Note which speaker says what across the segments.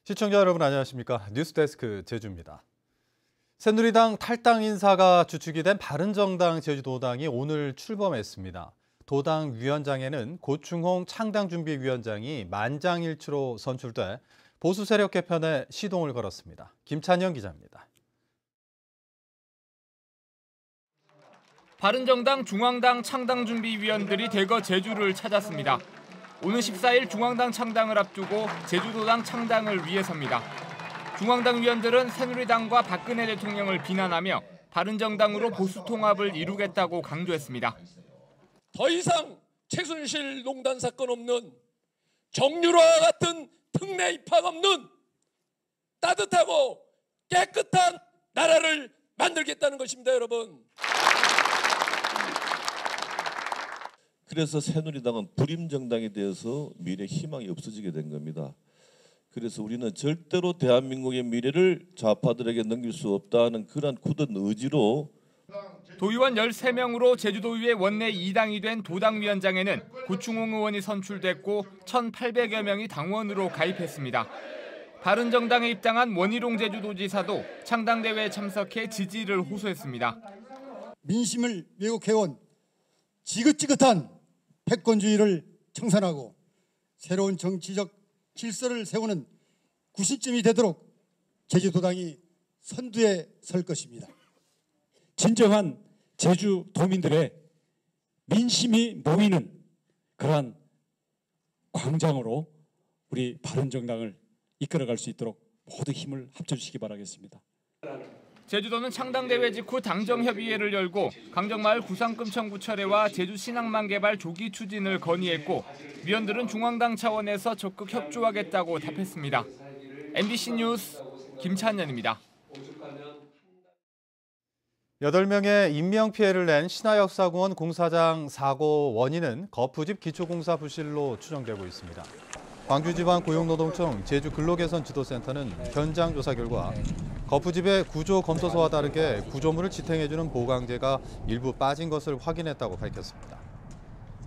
Speaker 1: 시청자 여러분 안녕하십니까? 뉴스데스크 제주입니다. 새누리당 탈당 인사가 주축이 된 바른정당 제주도당이 오늘 출범했습니다. 도당 위원장에는 고충홍 창당준비위원장이 만장일치로 선출돼 보수 세력 개편에 시동을 걸었습니다. 김찬영 기자입니다.
Speaker 2: 바른정당 중앙당 창당준비위원들이 대거 제주를 찾았습니다. 오는 14일 중앙당 창당을 앞두고 제주도당 창당을 위해서입니다. 중앙당 위원들은 새누리당과 박근혜 대통령을 비난하며 바른정당으로 보수 통합을 이루겠다고 강조했습니다.
Speaker 3: 더 이상 최순실 농단 사건 없는 정유라와 같은 특례 입학 없는 따뜻하고 깨끗한 나라를 만들겠다는 것입니다, 여러분.
Speaker 4: 그래서 새누리당은 불임정당이 되어서 미래 희망이 없어지게 된 겁니다. 그래서 우리는 절대로 대한민국의 미래를 좌파들에게 넘길 수 없다는 그런 굳은 의지로
Speaker 2: 도의원 13명으로 제주도의회 원내 2당이 된 도당위원장에는 고충홍 의원이 선출됐고 1,800여 명이 당원으로 가입했습니다. 바른정당에 입당한 원희룡 제주도지사도 창당대회에 참석해 지지를 호소했습니다.
Speaker 5: 민심을 왜곡해온 지긋지긋한 패권주의를 청산하고 새로운 정치적 질서를 세우는 구심점이 되도록 제주도당이 선두에 설 것입니다.
Speaker 6: 진정한 제주 도민들의 민심이 모이는 그러한 광장으로 우리 바른정당을 이끌어갈 수 있도록 모두 힘을 합쳐주시기 바라겠습니다.
Speaker 2: 제주도는 창당대회 직후 당정협의회를 열고 강정마을 구상금 청구 철회와 제주 신항만 개발 조기 추진을 건의했고 위원들은 중앙당 차원에서 적극 협조하겠다고 답했습니다. MBC 뉴스 김찬현입니다.
Speaker 1: 8명의 인명피해를 낸 신화역사공원 공사장 사고 원인은 거푸집 기초공사 부실로 추정되고 있습니다. 광주지방고용노동청 제주근로개선지도센터는 현장 조사 결과 거푸집의 구조 검토서와 다르게 구조물을 지탱해주는 보강재가 일부 빠진 것을 확인했다고 밝혔습니다.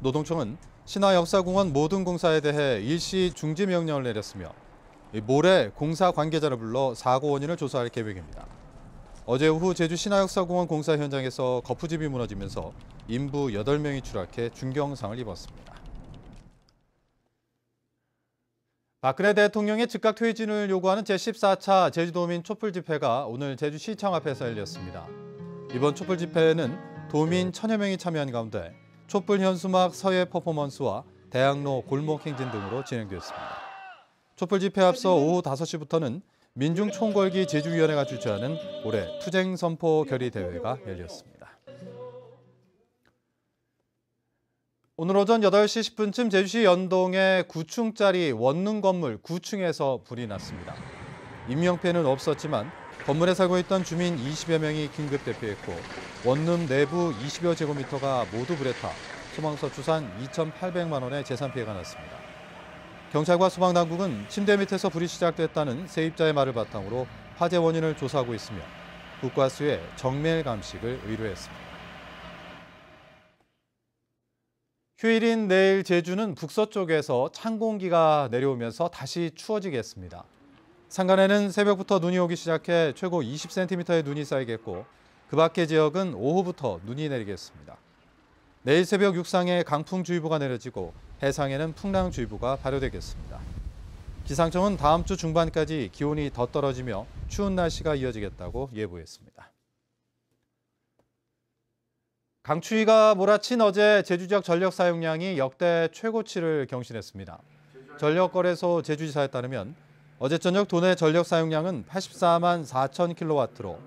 Speaker 1: 노동청은 신화역사공원 모든 공사에 대해 일시 중지 명령을 내렸으며 모레 공사 관계자를 불러 사고 원인을 조사할 계획입니다. 어제 오후 제주 신화역사공원 공사 현장에서 거푸집이 무너지면서 인부 8명이 추락해 중경상을 입었습니다. 박근혜 대통령의 즉각 퇴진을 요구하는 제14차 제주도민 촛불집회가 오늘 제주시청 앞에서 열렸습니다. 이번 촛불집회에는 도민 1000여 명이 참여한 가운데 촛불 현수막 서예 퍼포먼스와 대학로 골목 행진 등으로 진행됐습니다. 촛불집회 앞서 오후 5시부터는 민중총궐기 제주위원회가 주최하는 올해 투쟁선포 결의 대회가 열렸습니다. 오늘 오전 8시 10분쯤 제주시 연동의 9층짜리 원룸 건물 9층에서 불이 났습니다. 인명피해는 없었지만 건물에 살고 있던 주민 20여 명이 긴급 대피했고 원룸 내부 20여 제곱미터가 모두 불에 타 소방서 추산 2,800만 원의 재산 피해가 났습니다. 경찰과 소방당국은 침대 밑에서 불이 시작됐다는 세입자의 말을 바탕으로 화재 원인을 조사하고 있으며 국과수에 정밀 감식을 의뢰했습니다. 휴일인 내일 제주는 북서쪽에서 찬 공기가 내려오면서 다시 추워지겠습니다. 산간에는 새벽부터 눈이 오기 시작해 최고 20cm의 눈이 쌓이겠고 그 밖의 지역은 오후부터 눈이 내리겠습니다. 내일 새벽 육상에 강풍주의보가 내려지고 해상에는 풍랑주의보가 발효되겠습니다. 기상청은 다음 주 중반까지 기온이 더 떨어지며 추운 날씨가 이어지겠다고 예보했습니다. 강추위가 몰아친 어제 제주 지역 전력 사용량이 역대 최고치를 경신했습니다. 전력거래소 제주지사에 따르면 어제 저녁 도내 전력 사용량은 84만 4천 킬로와트로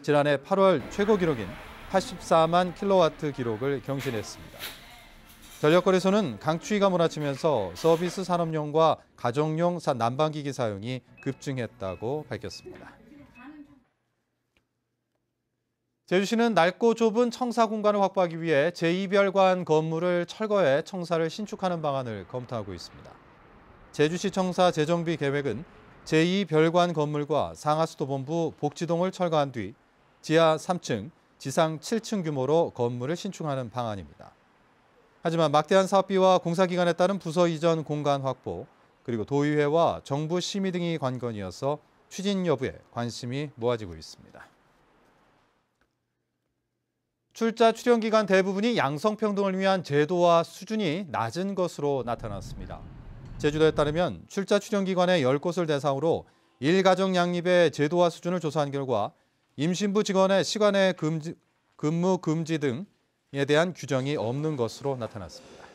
Speaker 1: 지난해 8월 최고 기록인 84만 킬로와트 기록을 경신했습니다. 전력거래소는 강추위가 몰아치면서 서비스 산업용과 가정용 난방기기 사용이 급증했다고 밝혔습니다. 제주시는 넓고 좁은 청사 공간을 확보하기 위해 제2별관 건물을 철거해 청사를 신축하는 방안을 검토하고 있습니다. 제주시 청사 재정비 계획은 제2별관 건물과 상하수도본부 복지동을 철거한 뒤 지하 3층, 지상 7층 규모로 건물을 신축하는 방안입니다. 하지만 막대한 사업비와 공사기간에 따른 부서 이전 공간 확보, 그리고 도의회와 정부 심의 등이 관건이어서 추진 여부에 관심이 모아지고 있습니다. 출자 출연 기간 대부분이 양성평등을 위한 제도와 수준이 낮은 것으로 나타났습니다. 제주도에 따르면 출자 출연 기관의 10곳을 대상으로 일가정 양립의 제도와 수준을 조사한 결과 임신부 직원의 시간외 근무 금지 등에 대한 규정이 없는 것으로 나타났습니다.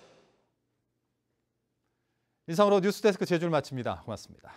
Speaker 1: 이상으로 뉴스데스크 제주를 마칩니다. 고맙습니다.